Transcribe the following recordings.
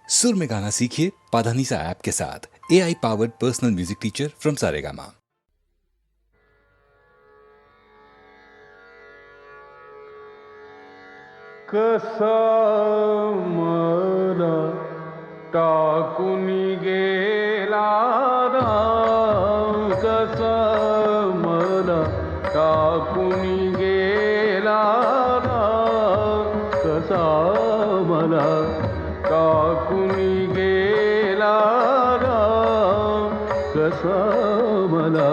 सुर में गाना सीखिए पाधानीसा ऐप के साथ। AI powered personal music teacher from Saregama. कसा मला टाकून गेला राम, कसा मला टाकून गेला राम, कसा मला टाकून गेला राम, कसा मला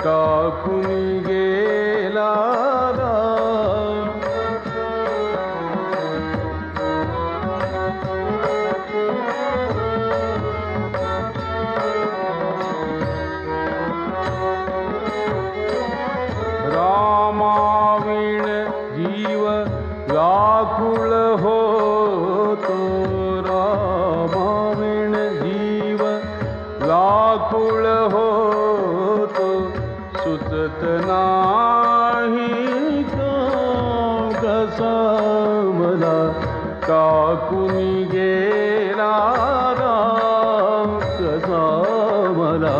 टाकून गेला राम. रामाविण जीव व्याकुळ होतो, रामाविण जीव व्याकुळ होतो, सुचत नाही कसा मला टाकून गेला राम, कसा मला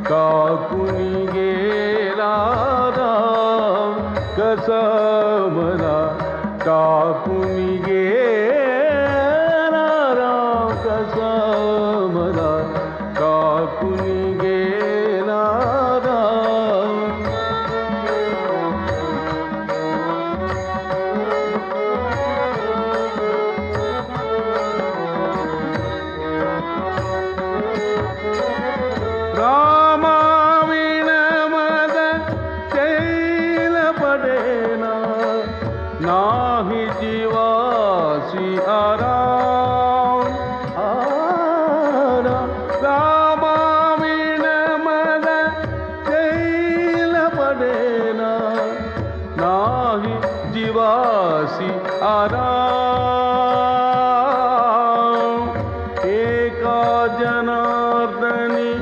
टाकून गेला राम, कसा मला टाकून गेला राम, कसा मला टाकून गेला राम. रामाविण मद शैल पडेना, नाही जीवासी आराम, रामाविण मद शैल पडेना, नाही जीवासी आराम. एका जनार्दनी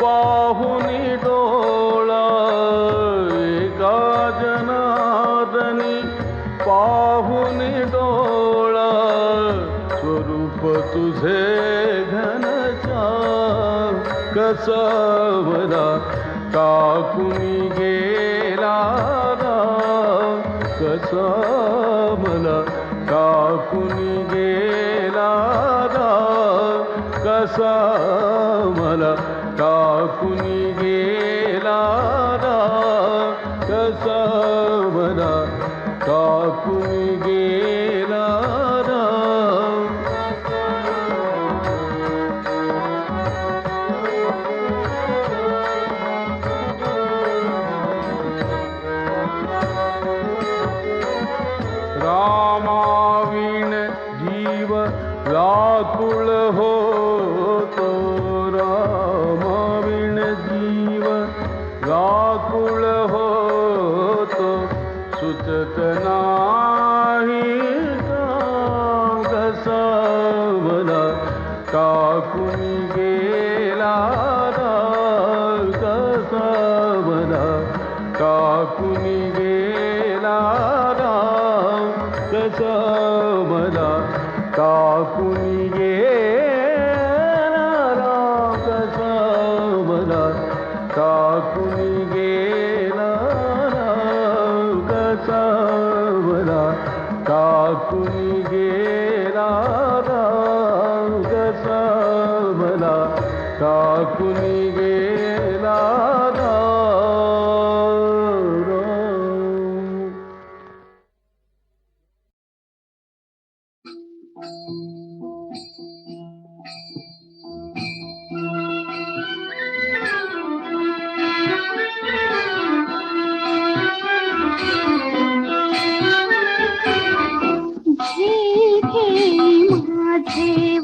पाहुनी डोळा, एका जनार्दनी पाहुनी डोळा, स्वरूप तुझे घनश्याम, कसा मला टाकून गेला राम, कसा मला टाकून गेला राम, कसा मला टाकून गेला राम, कसा मला टाकून गेला राम. रामाविण जीव व्याकुळ होतो, रामाविण जीव व्याकुळ होतो, सुचत नाही कसा मला टाकून गेला राम, कसा मला टाकून गेला राम, कसा मला टाकून गेला राम, कसा मला टाकून गेला राम, कसा मला टाकून गेला राम, कसा मला टाकून गेला राम.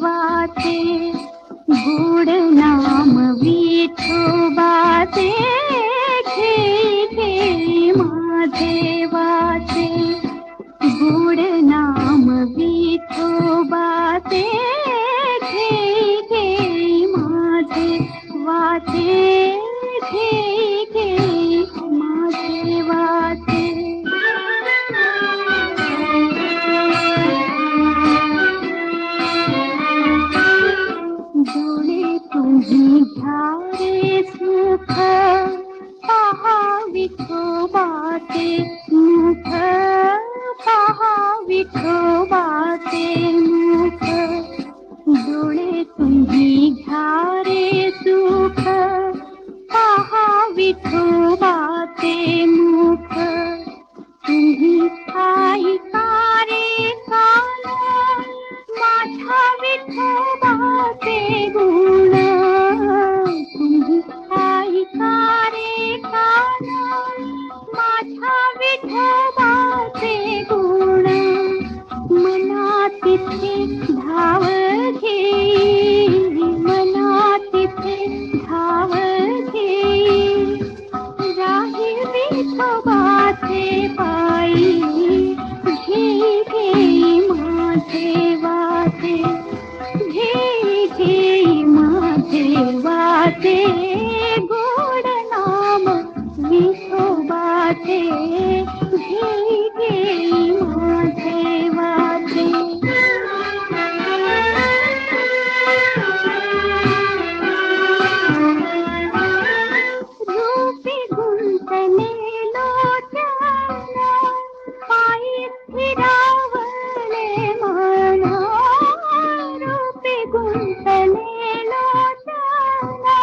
माझे गोड नाम विठोबाचे, घे घे माझे वाचे, गोड नाम विठोबाचे, घे घे माझे वाचे, घे घे माझे वाचे. झारे सुख पहा विठोबाचे मुख पहा विठोबाचे मुख डोळे तुम्ही झारे सुख पहा विठोबाचे मुख तुम्ही ऐका रे कान माझ्या विठोबाचे गुण तुम्ही ऐका रे कान माझ्या विठोबाचे गुण मना तिथे धाव घेई मना तिथे धाव घेई राही विठोबाचे पायी घे घे माझे वाटे घे घे माझे वाटे गोड नाम विठोबाचे घे घे माझे वाटे रूपी गुंतले लोचना पायी फिरावले मन रूपी गुंतले लोचना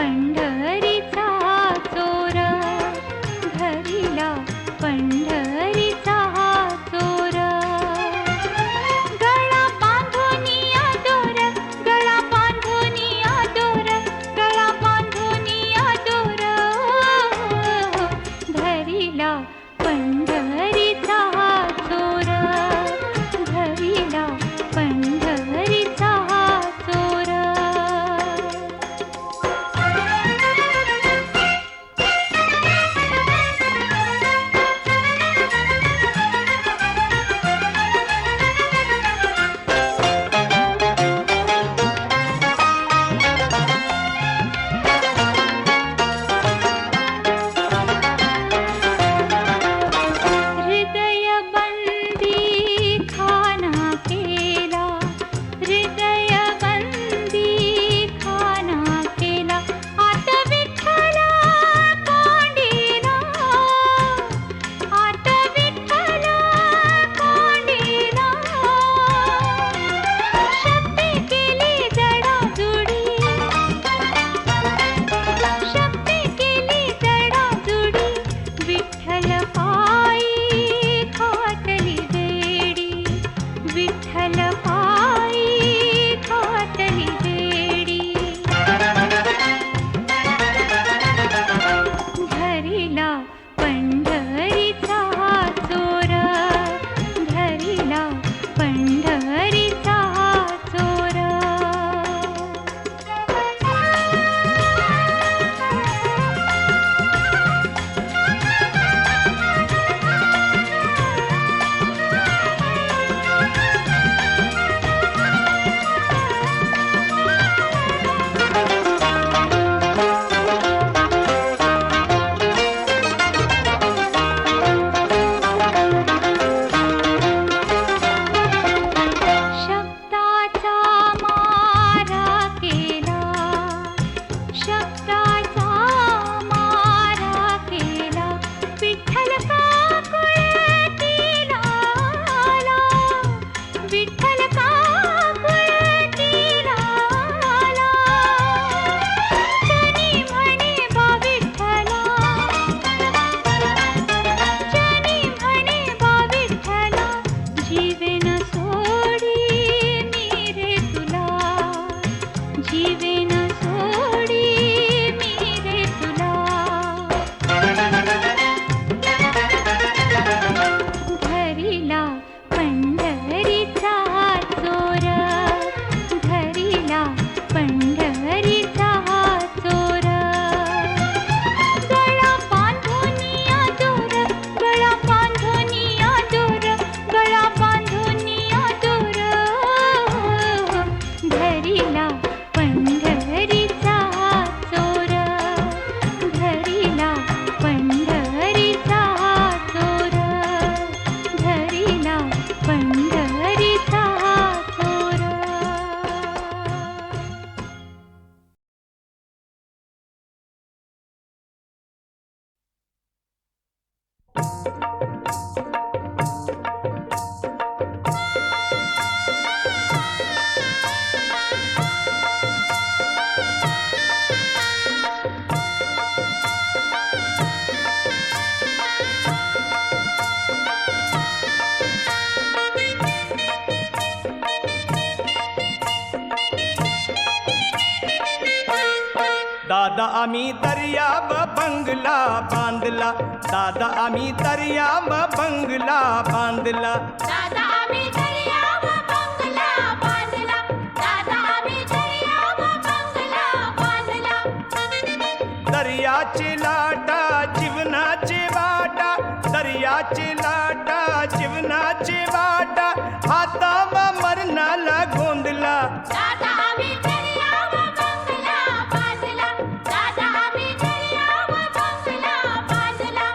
पंढरीचा चोर, धरिला पंढरीचा चोर. गळा बांधुनिया दोर, गळा बांधुनिया दोर, गळा बांधुनिया दोर, धरिला पंढरीचा चोर, धरिला पंढरीचा चोर. हृदय बंदी खाना केला, हृदय बंदी खाना केला. आत विठ्ठला कोंडीला, आत विठ्ठला कोंडीला. शक्ती केली जडाजुडी, शक्ती केली जडाजुडी. विठ्ठल पायी खाटली बेडी, विठ्ठल पायी खाटली बेडी. धरिला पंढरीचा चोर, धरिला पंढरीचा चोर. शब्दाचा मारा केला, शब्दाचा मारा केला. विठ्ठल काकुळतीला आला, विठ्ठल काकुळतीला आला. जनी म्हणे बा विठ्ठला, जनी म्हणे बा विठ्ठला. जीवेन सोडी मी रे तुला, जीवेन सोडी मी रे तुला. धरिला पंढरीचा चोर, धरिला पंढरीचा चोर. गळा बांधुनिया दोर, गळा बांधुनिया दोर, गळा बांधुनिया दोर, धरिला पंढरीचा चोर, धरिला पंढरीचा चोर, धरिला पंढरीचा चोर. दादा आम्ही दर्याब बंगला बांधला, दादा आम्ही दर्याब बंगला बांधला. दादा आम्ही दर्याव बंगला बांधला, दादा आम्ही दर्याव बंगला बांधला. दर्याची लाटा जीवनाची वाटा, दर्याची लाटा जीवनाची वाटा. हातामा मरणाला गोंधला, दादा आम्ही दर्याव बंगला बांधला, दादा आम्ही दर्याव बंगला बांधला.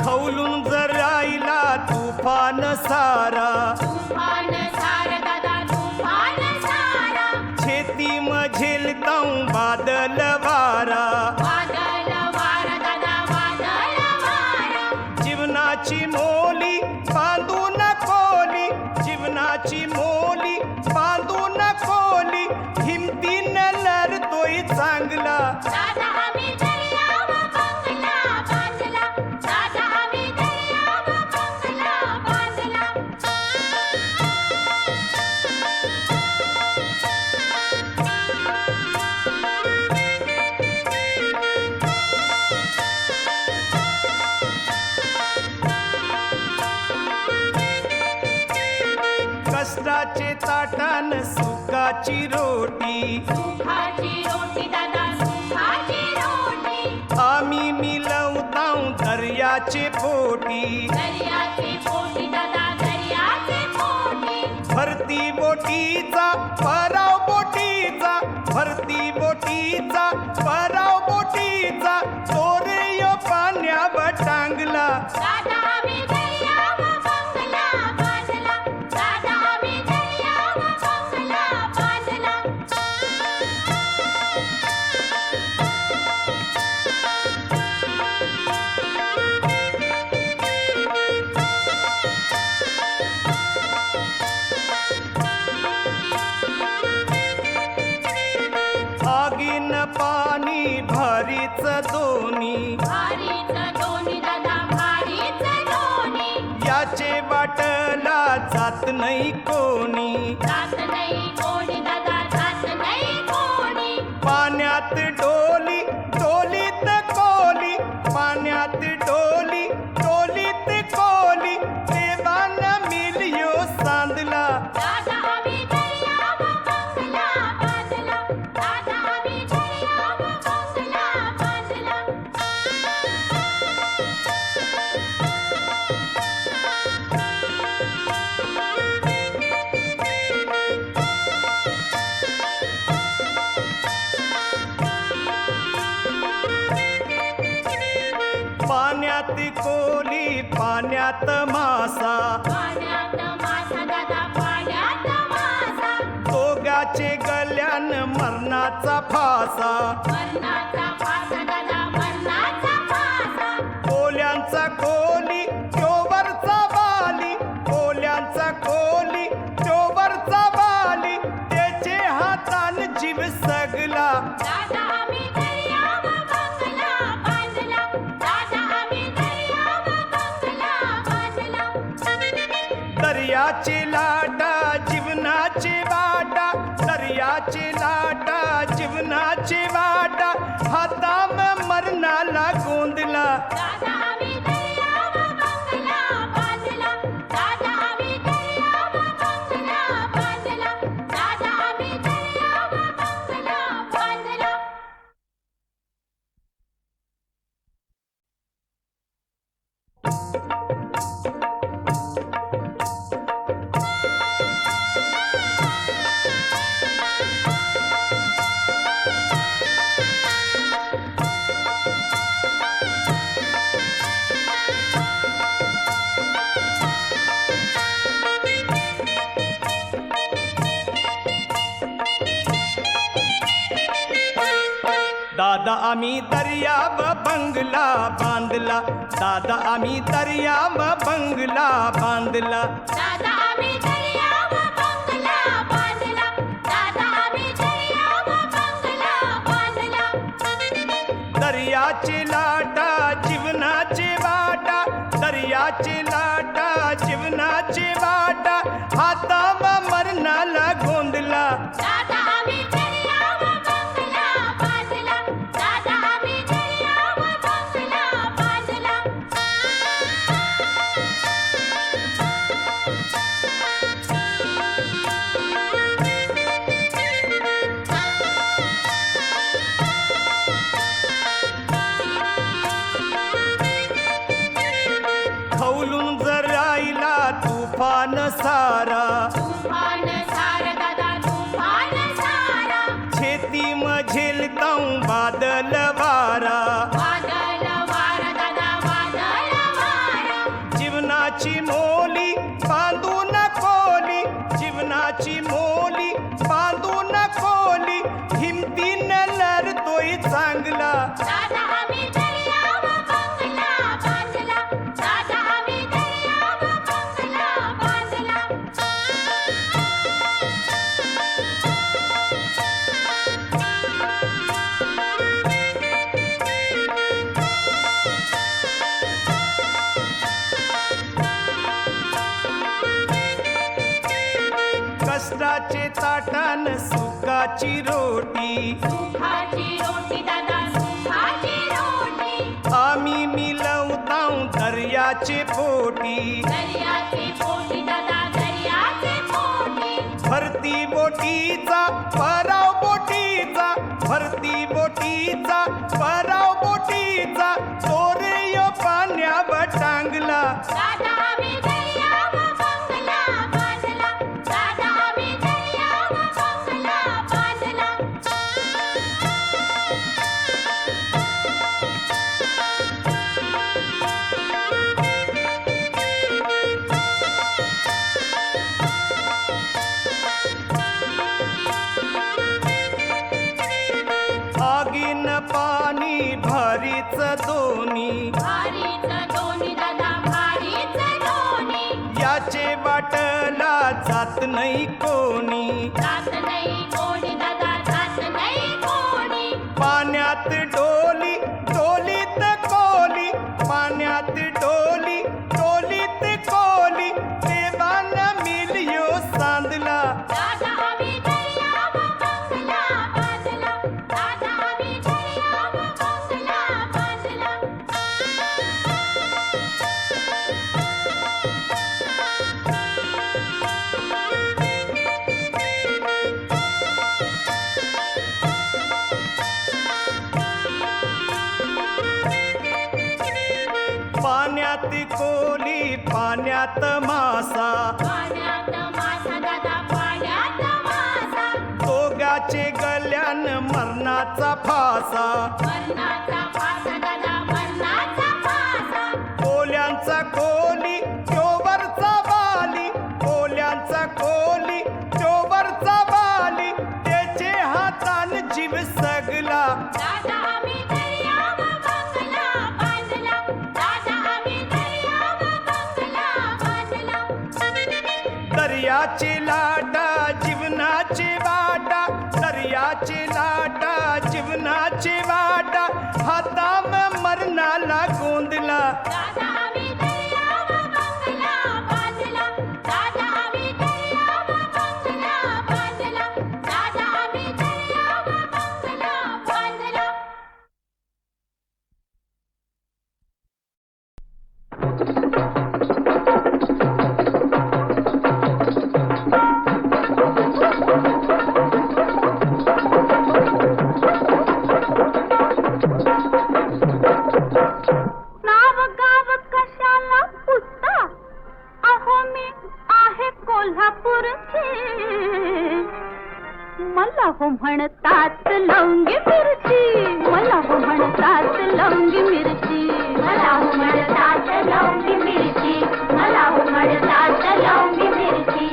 खवलून जरायला तुफान सारा, तुफान सारा दादा तुफान सारा. शेती मझेल ताऊ बादल बादल वारा वादळ वारा दादा वादळ वारा जीवनाची मोली बांधून कोली जीवनाची मोली बांधून कोली हिमतीनं लढतोय चांगला दादा आम्ही दर्याव बंगला बांधला दादा आम्ही दर्याव बंगला बांधला कष्टाचे ताटान सुखाची रोटी सुखाची रोटी दादा सुखाची रोटी आम्ही मिळवताव दर्याचे पोटी दर्याचे पोटी दादा दर्याचे पोटी भरती बोटीचा पराव बोटीचा भरती बोटीचा पराव बोटीचा चोरेय पाण्यावर टांगला दादा आम्ही दर्याव बंगला बांधला दादा आम्ही दर्याव बंगला बांधला आगीन पाणी भारीच दोन्ही भारीच दोन्ही दादा भारीच दोन्ही याचे बाटला जात नाही कोणी जात नाही कोणी दादा जात नाही कोणी पाण्यात डोली डोलीत कोली पाण्यात डोली डोलीत कोली देवान मिलियो सांदला दादा आम्ही दर्याव बंगला बांधला दादा आम्ही दर्याव बंगला बांधला पाण्यात कोली पाण्यात मासा पाण्यात मासा दादा पाण्यात मासा दोघाचे गल्यान मरणाचा फासा मरणाचा फासा दादा मरणाचा फासा कोल्यांचा कोली चोवरचा बाली कोल्यांचा कोली चोवरचा बाली त्याचे हातान जीव सगला दादा आम्ही दर्याव बंगला बांधला दादा आम्ही दर्याव बंगला बांधला दर्याचे लाटा जीवनाचे वाटा दर्याचे लाटा जीवनाचे वाटा हाताम मरणाला गोंदला दादा आम्ही दर्याव बंगला बांधला दादा आम्ही दर्याव बंगला बांधला दादा आम्ही दर्याव बंगला बांधला दादा आम्ही दर्याव बंगला बांधला दादा आम्ही दर्याव बंगला बांधला दादा आम्ही दर्याव बंगला बांधला दादा आम्ही दर्याव बंगला बांधला दर्याचे लाटा जीवनाचे वाटा दर्याचे लाटा जीवनाचे वाटा हाताम मरणाला गोंदला दादा आम्ही दर्याव बंगला बांधला दादा आम्ही दर्याव बंगला बांधला खवलून जर राहिला तुफान सारा तुफान सारा दादा तुफान सारा शेती मझेल ताऊ बादल वारा वादळ वारा दादा वादळ वारा जीवनाची मोली बांधून कोली जीवनाची मोली बांधून कोली हिमतीनं लढतोय चांगला. दादा आम्ही दर्याव बंगला बांधला, दादा आम्ही दर्याव बंगला बांधला. कष्टाचे ताटान सुखाची रोटी, सुखाची रोटी दादा सुखाची रोटी, आम्ही मिलवताव दर्याचे पोटी. दर्याचे पोटी दादा दर्याचे पोटी. भरती बोटीचा पराव बोटीचा, भरती बोटीचा पराव बोटीचा, चोरेय पाण्यावर टांगला. दादा आम्ही दर्याव बंगला बांधला, दादा आम्ही दर्याव बंगला बांधला. आगीन पाणी भारीच दोन्ही, भारीच दोन्ही दादा भारीच दोन्ही, याचे वाटला जात नाही कोणी. जात नाही कोणी दादा जात नाही कोणी. पाण्यात डोली डोलीत कोली, पाण्यात डोली डोलीत कोली, देवान मिलियो सांदला. दादा आम्ही दर्याव बंगला बांधला, दादा आम्ही दर्याव बंगला बांधला. पाण्यात कोली पाण्यात मासा, पाण्यात मासा दादा पाण्यात मासा, दोघाचे गल्यान मरणाचा फासा. मरणाचा फासा दादा मरणाचा फासा. कोल्यांचा कोली चोवरचा बाली, कोल्यांचा कोली चोवरचा बाली, त्याचे हातान जीव सगला. दादा आम्ही दर्याव बंगला बांधला, दादा आम्ही दर्याव बंगला बांधला. दर्याचे लाटा जीवनाचे वाटा, दर्याचे लाटा जीवनाचे वाटा, हाताम मरणाला गोंदला. दादा आम्ही दर्याव बंगला बांधला, दादा आम्ही दर्याव बंगला बांधला, दादा आम्ही दर्याव बंगला बांधला. नाव गाव कशाला पुसता, अहो मी आहे कोल्हापूरची. मला हो म्हणतात लवंगी मिरची, मला हो म्हणतात लवंगी मिरची, मला हो म्हणतात लवंगी मिरची, मला हो म्हणतात लवंगी मिरची.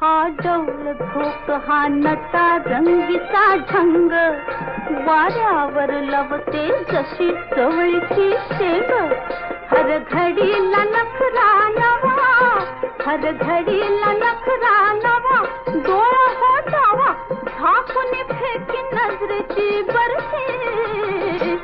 हा डौल भोक हा नटा रंगीचा ढंग, वाऱ्यावर लवते जशी चवळीची शेंग. हर घडीला नखरा नवा, हर घडीला नखरा नवा, डोळा हो जावा झाकून फेकी नजरेची बरशी.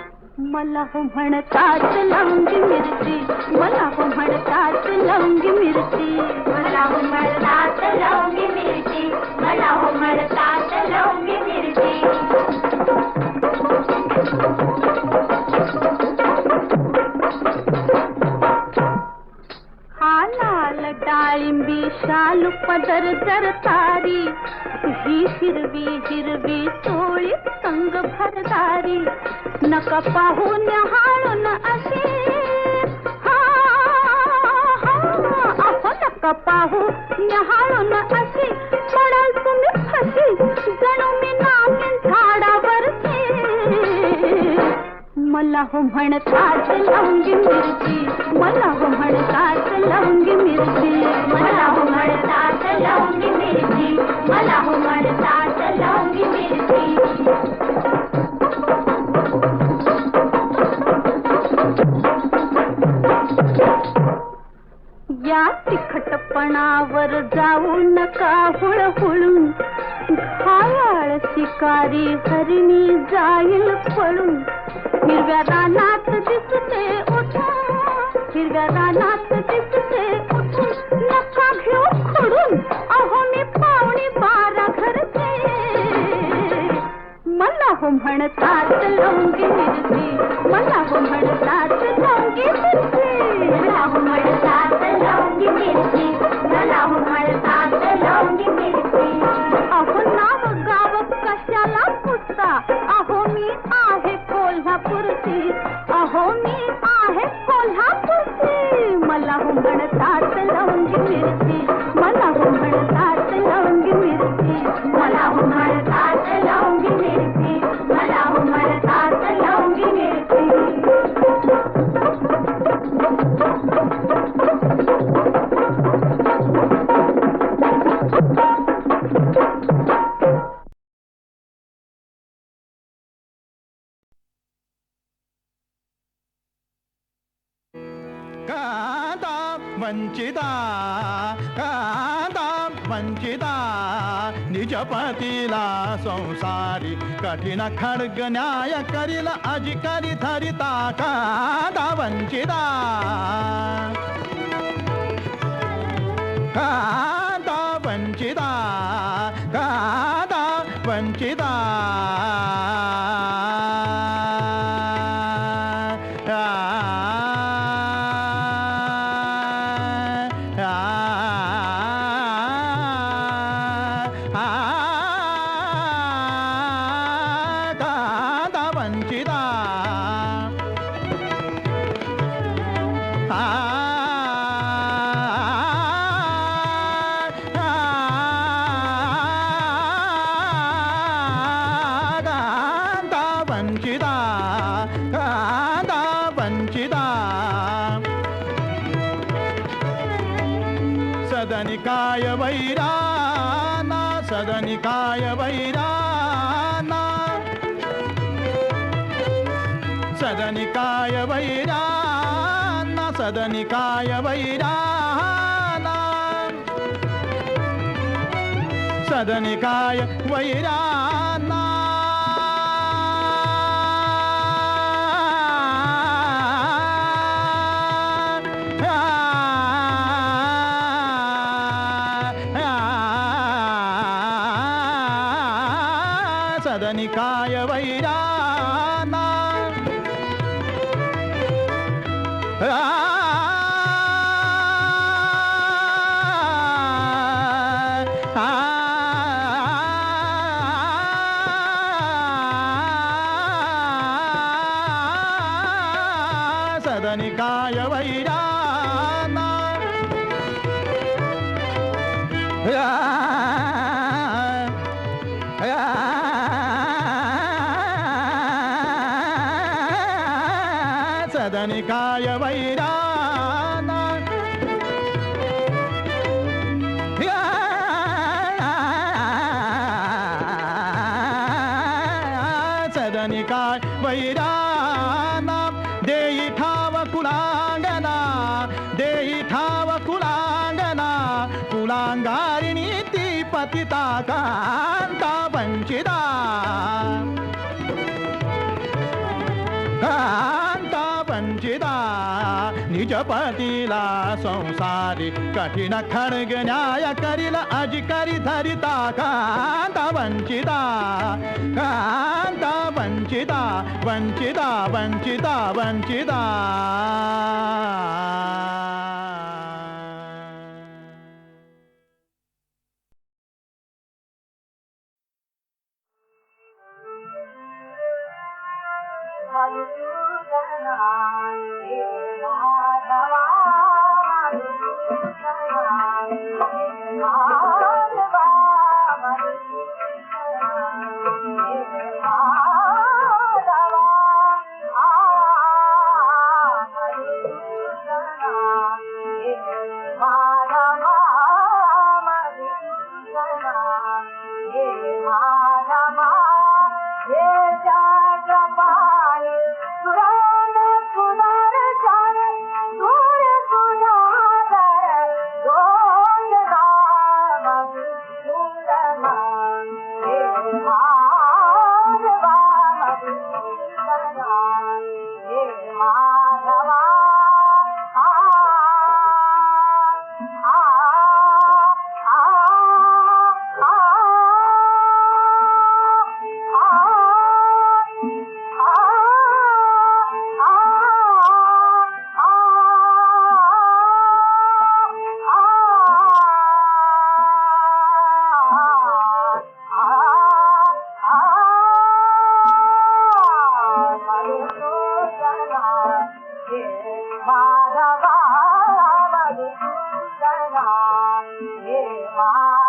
मला हो म्हणतात लवंगी मिरची, मला हो म्हणतात लवंगी मिरची, मला हो म्हणतात लवंगी मिरची, मला हो म्हणतात लवंगी मिरची. हा लाल डाळिंबी शालू पदर जरतारी, ही हिरवी हिरवी चोळी संग भरदारी. नक पाहून हाळून अशी, अहो नक पाहू हाळून अशी, पडाल तुम्ही फशी जणू मी नामीन झाडावरची. मला हो म्हणतात लवंगी मिरची, मला हो म्हणतात लवंगी मिरची, मला हो वनावर जाऊ नका हुळहुळून, घायाळ शिकारी हरिणी जाईल पळून. हिरव्या रानात दिसते उठून, हिरव्या रानात दिसते उठून, नका घेऊ खडून, अहो मी पावणी 12 घरचे. मला हो म्हणतात लवंगी मिरची, मला हो म्हणतात लवंगी मिरची, मला हो म्हणतात लवंगी मिरची, मला हो म्हणतात लवंगी मिरची. अहो नाव गाव कशाला पुसता, अहो मी आहे कोल्हापूरची, अहो मी आहे कोल्हापूरची. मला हो म्हणतात लवंगी मिरची, मला हो म्हणतात लवंगी मिरची, मला हो म्हणतात लवंगी मिरची, मला हो म्हणतात लवंगी मिरची. कांदा वंचिता, कांदा वंचिता, निजपतीला संसारी कठीण खड्ग न्याय करील अधिकारी धरिता. कांदा वंचिता, कांदा वंचिता, कांदा वंचिता. सदनिकाय वैराना, सदनिकाय वैराना, सदनिकाय वैराना, सदनिकाय वैराना, सदनिकाय वैराना. सदनिकाय वैराना, सदनिकाय वैराना. सदनिकाय वैराना, सदनिकाय वैराना. देई ठाव कुलांगना, देई ठाव कुलांगना, कुलांगारिणी ती पतिता. कांता वंचिता, कांता वंचिता, निजपतीला संसारी कठीण खड्ग न्याय करील अधिकारी धरिता. कांता वंचिता, कांता वंचिता, वंचिता, वंचिता, वंचिता.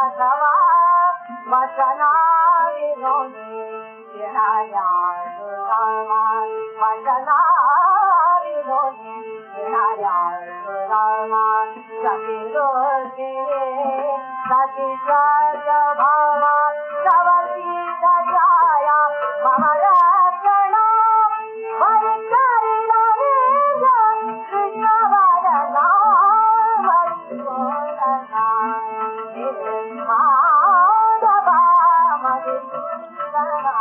माधवा वचना विनोदी येणाऱ्या सुरामा वचना विनोदी येणाऱ्या सुरामा सखी सखीच्या भावा सवती छाया मम रक्षणा वैचारिणा कृष्ण वदना वैकोदना माधवा मधुसूदना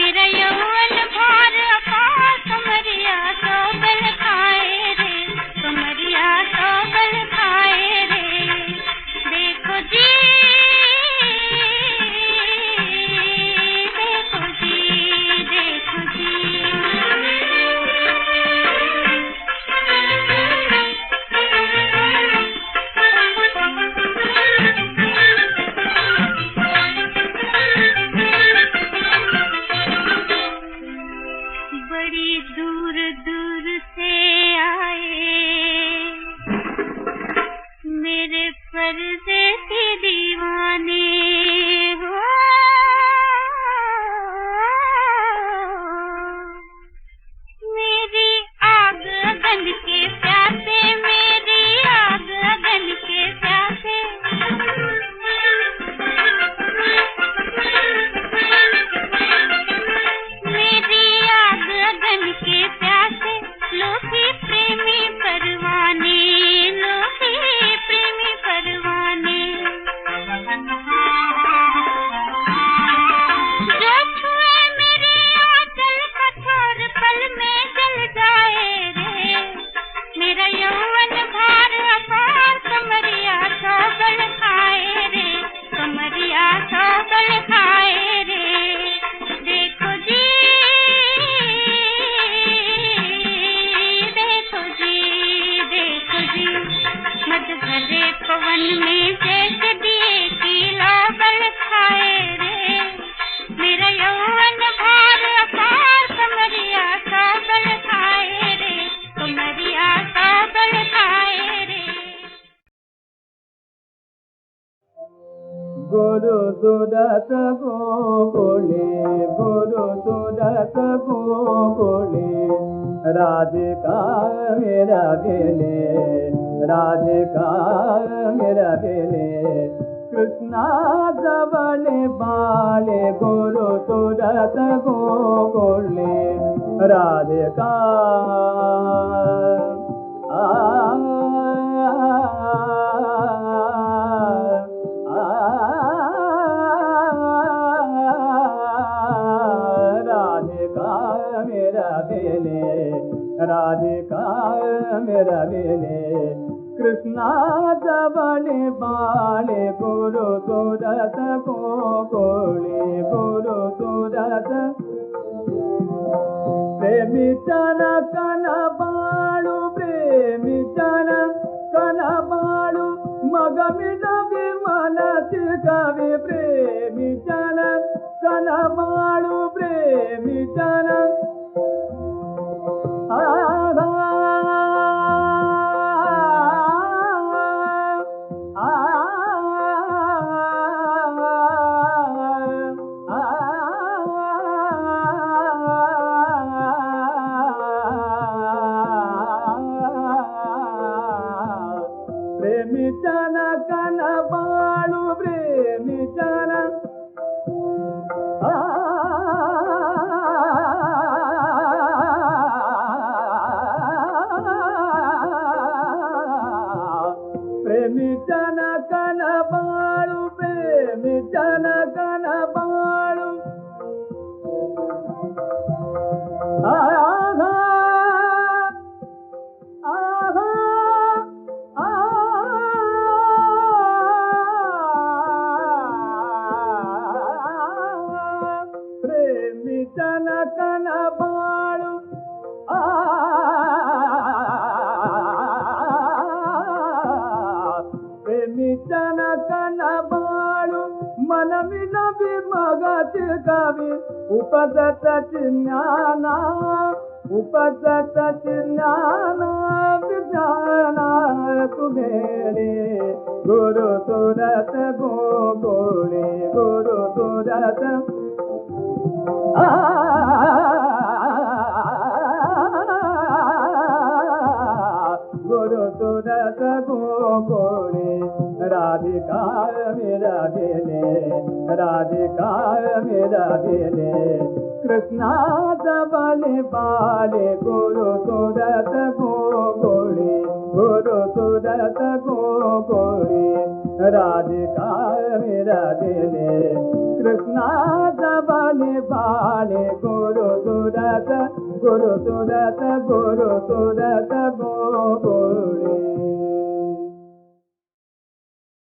मेरा यौवन भार अपार कमरिया सुरत गोकुळे गुरु सुरत गोकुळे राधिका मेरा गेले राधिका मेरा गेले कृष्णा जवळे बाळे गुरु सुरत गोकुळे राधिका राधिका मेरा बेले कृष्णा जवळे बाळे गुरु सुरत गोकुळे गुरु सुरत प्रेमीचन कन बाळू प्रेमीचन कन बाळू मग मिळवी मनची कवी प्रेमीचन कन बाळू प्रेमीचन प्रेमीचन कन बाळू प्रेमीचन प्रेमीचन कन बाळू प्रेमीचन कन बाळू प्रेमीचन कन बाळू प्रेमीचन कन बाळू मन मिलवी मगची कवी उपजत ज्ञाना उपजत ज्ञाना विज्ञाना तुम्हेरे गुरु सुरत गोकुळे गुरु सुरत गुरु सुरत गोकुळे राधिका मेरा बेले राधिका मेरा बेले कृष्णा जवळे बाळे गुरु सुरत गोकुळे गुरु सुरत गोकुळे राधिका मेरा बेले कृष्णा जवळे बाळे गुरु सुरत गुरु सुरत गुरु सुरत गोकुळे